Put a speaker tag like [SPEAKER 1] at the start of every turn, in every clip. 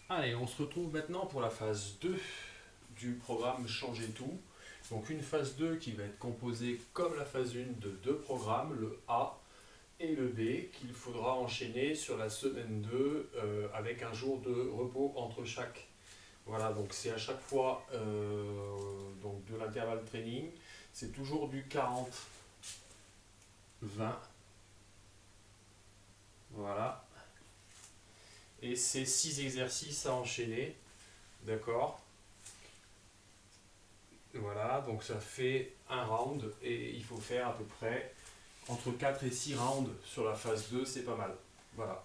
[SPEAKER 1] Allez, on se retrouve maintenant pour la phase 2 du programme Changer tout. Donc une phase 2 qui va être composée comme la phase 1 de deux programmes, le A et le B, qu'il faudra enchaîner sur la semaine 2 avec un jour de repos entre chaque. Voilà, donc c'est à chaque fois donc de l'intervalle training. C'est toujours du 40-20. Voilà. Et c'est 6 exercices à enchaîner. D'accord? Voilà, donc ça fait un round et il faut faire à peu près entre 4 et 6 rounds sur la phase 2, c'est pas mal. Voilà.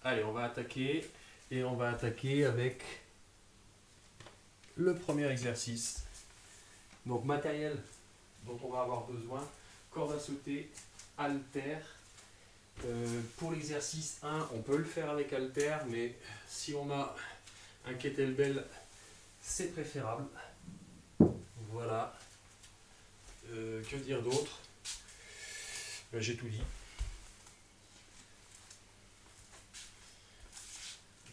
[SPEAKER 1] Allez, on va attaquer et on va attaquer avec le premier exercice. Donc matériel dont on va avoir besoin, corde à sauter, haltère. Pour l'exercice 1, on peut le faire avec haltère, mais si on a un kettlebell, c'est préférable. Voilà. Que dire d'autre? J'ai tout dit.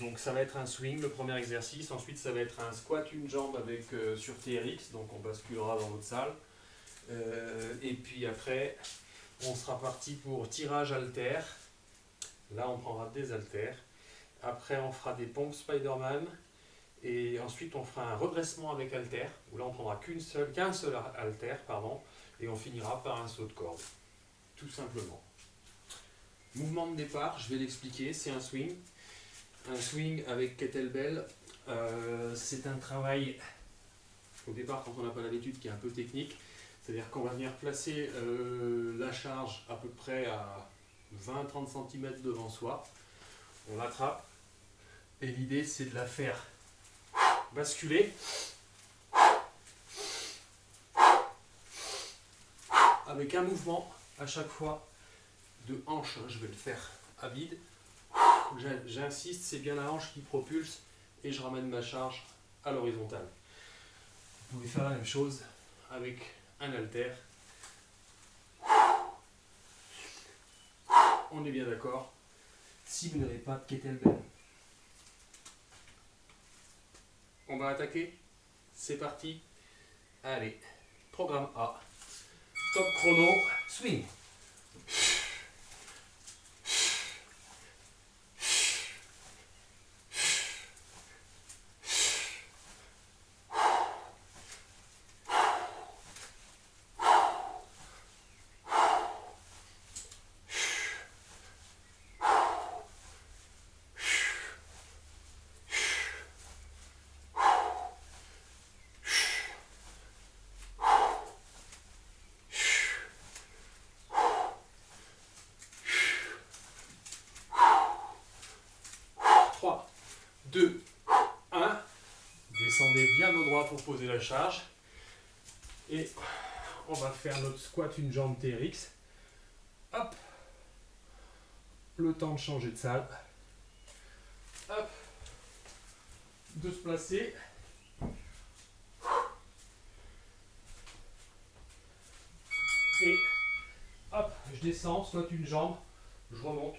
[SPEAKER 1] Donc ça va être un swing, le premier exercice. Ensuite, ça va être un squat une jambe avec sur TRX. Donc on basculera dans l'autre salle. Et puis après, on sera parti pour tirage haltère. Là, on prendra des haltères. Après, on fera des pompes Spider-Man. Et ensuite, on fera un redressement avec haltère. Où là, on prendra qu'un seul haltère, pardon. Et on finira par un saut de corde. Tout simplement. Mouvement de départ, je vais l'expliquer. C'est un swing. Un swing avec kettlebell, c'est un travail au départ quand on n'a pas l'habitude qui est un peu technique, c'est-à-dire qu'on va venir placer la charge à peu près à 20-30 cm devant soi, on l'attrape et l'idée c'est de la faire basculer avec un mouvement à chaque fois de hanche, je vais le faire à vide. J'insiste, c'est bien la hanche qui propulse et je ramène ma charge à l'horizontale. Vous pouvez faire la même chose avec un haltère. On est bien d'accord. Si vous n'avez pas de kettlebell, on va attaquer. C'est parti. Allez, programme A. Top chrono, swing. Trois, deux, un. Descendez bien au droit pour poser la charge. Et on va faire notre squat une jambe TRX. Hop. Le temps de changer de salle. Hop. De se placer. Et hop, je descends, soit une jambe, je remonte,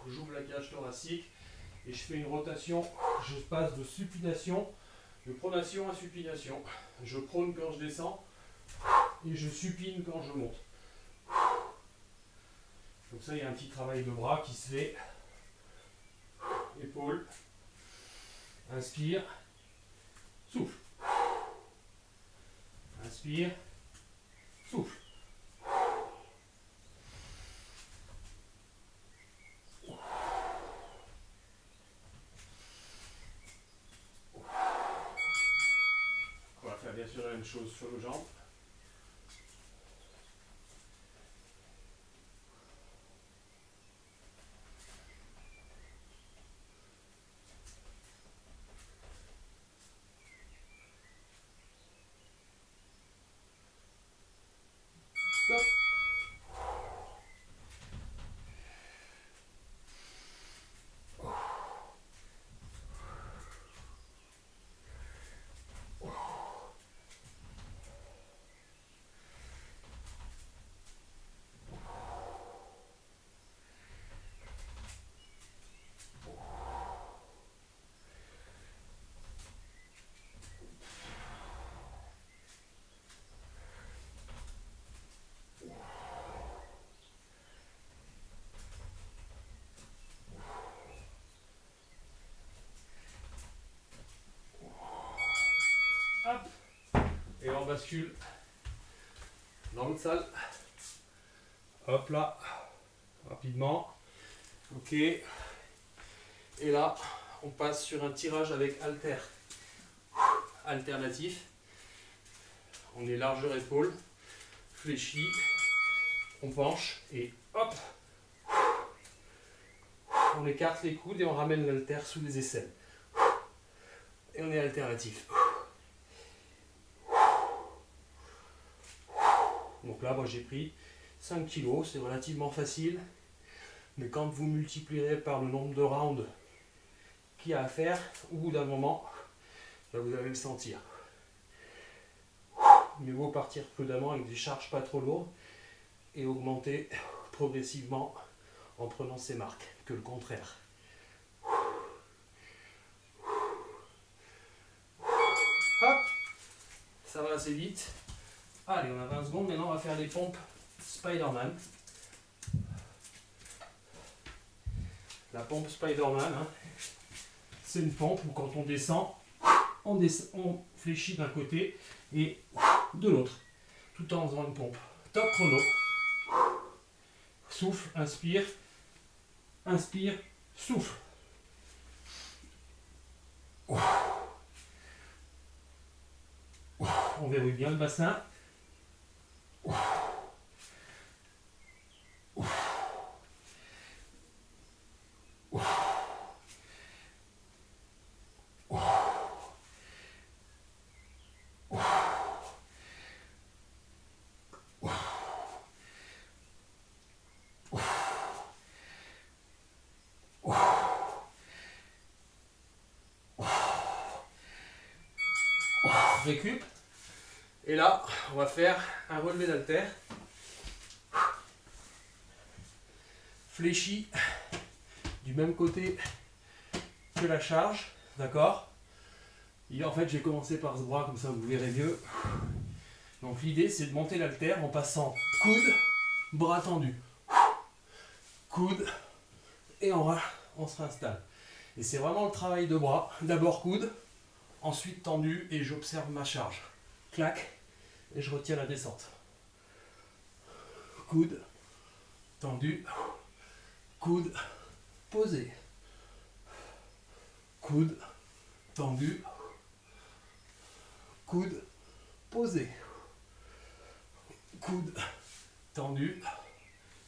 [SPEAKER 1] j'ouvre la cage thoracique et je fais une rotation, je passe de supination, de pronation à supination. Je prône quand je descends et je supine quand je monte. Donc ça, il y a un petit travail de bras qui se fait. Épaule, inspire, souffle. Inspire, souffle. On va faire bien sûr la même chose sur le jambes. Stop. bascule dans l'autre salle. Hop là, rapidement. Ok. Et là, on passe sur un tirage avec halter alternatif. On est largeur épaule, fléchi, on penche et hop, on écarte les coudes et on ramène l'haltère sous les aisselles. Et on est alternatif. Donc là, moi j'ai pris 5 kg, c'est relativement facile. Mais quand vous multiplierez par le nombre de rounds qu'il y a à faire, au bout d'un moment, là, vous allez le sentir. Mieux vaut partir prudemment avec des charges pas trop lourdes et augmenter progressivement en prenant ses marques que le contraire. Hop, ça va assez vite. Allez, on a 20 secondes, maintenant on va faire les pompes Spider-Man. La pompe Spider-Man, hein, c'est une pompe où quand on descend, on fléchit d'un côté et de l'autre, tout en faisant une pompe. Top chrono. Souffle, inspire, souffle. On verrouille bien le bassin. Récup. Et là, on va faire un relevé d'haltère. Fléchi du même côté que la charge, d'accord? Et en fait, j'ai commencé par ce bras, comme ça vous verrez mieux. Donc l'idée, c'est de monter l'haltère en passant coude, bras tendu, coude, et on se réinstalle. Et c'est vraiment le travail de bras. D'abord coude, ensuite tendu, et j'observe ma charge. Clac, et je retiens la descente. Coude, tendu, coude, posé. Coude, tendu, coude, posé. Coude, tendu,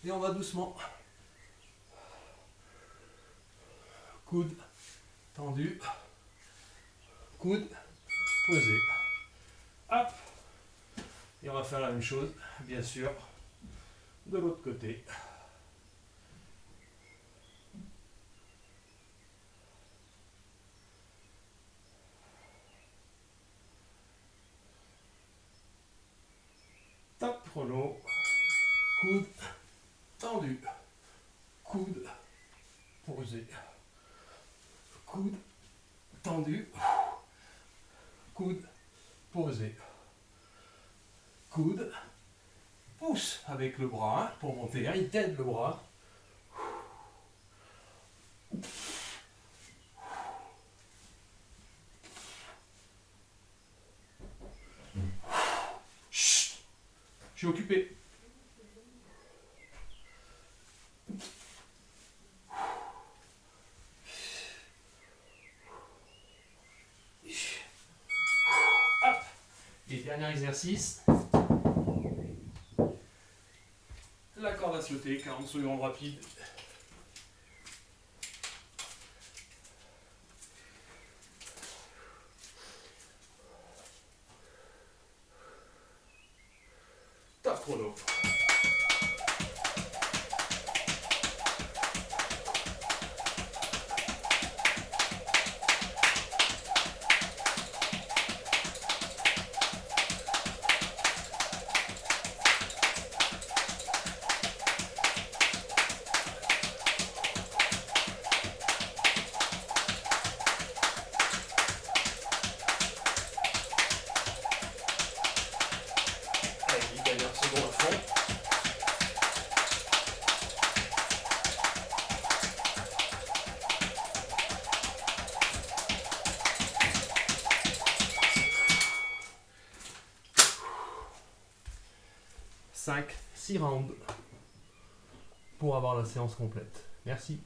[SPEAKER 1] et on va doucement. Coude, tendu, coude, posé. Hop. Et on va faire la même chose, bien sûr, de l'autre côté. Top chrono. Coude, tendu, coude, posé. Coude, tendu, coude, posé. Coude, pousse avec le bras hein, pour monter, hein, il t'aide le bras. Chut, je suis occupé. Hop. Et dernier exercice. La corde à sauter, 40 secondes rapides. Top chrono. Allez, 10 dernières secondes à fond. 5, 6 rounds pour avoir la séance complète. Merci.